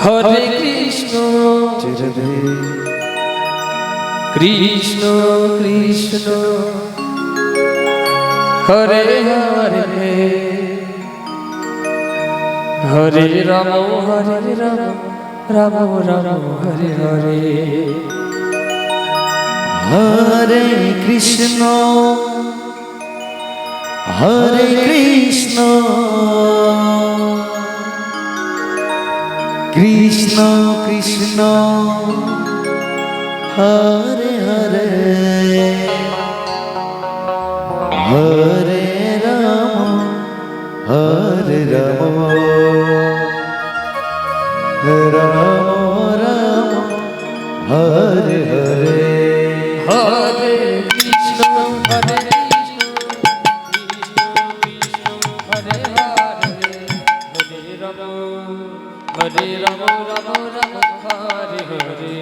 Hare Krishna Krishna Krishna Hare Hare Hare Ram Hare Ram Ram Ram Hare Hare Hare Krishna Hare Krishna Krishna Krishna Hare Hare Hare Ram Hare Ram Ram Ram Hare Hare Hare Krishna Hare Krishna Krishna Krishna Hare Hare Hare Ram Ram Ram Hare Hare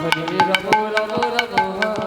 Hare Ram Ram Ram Hare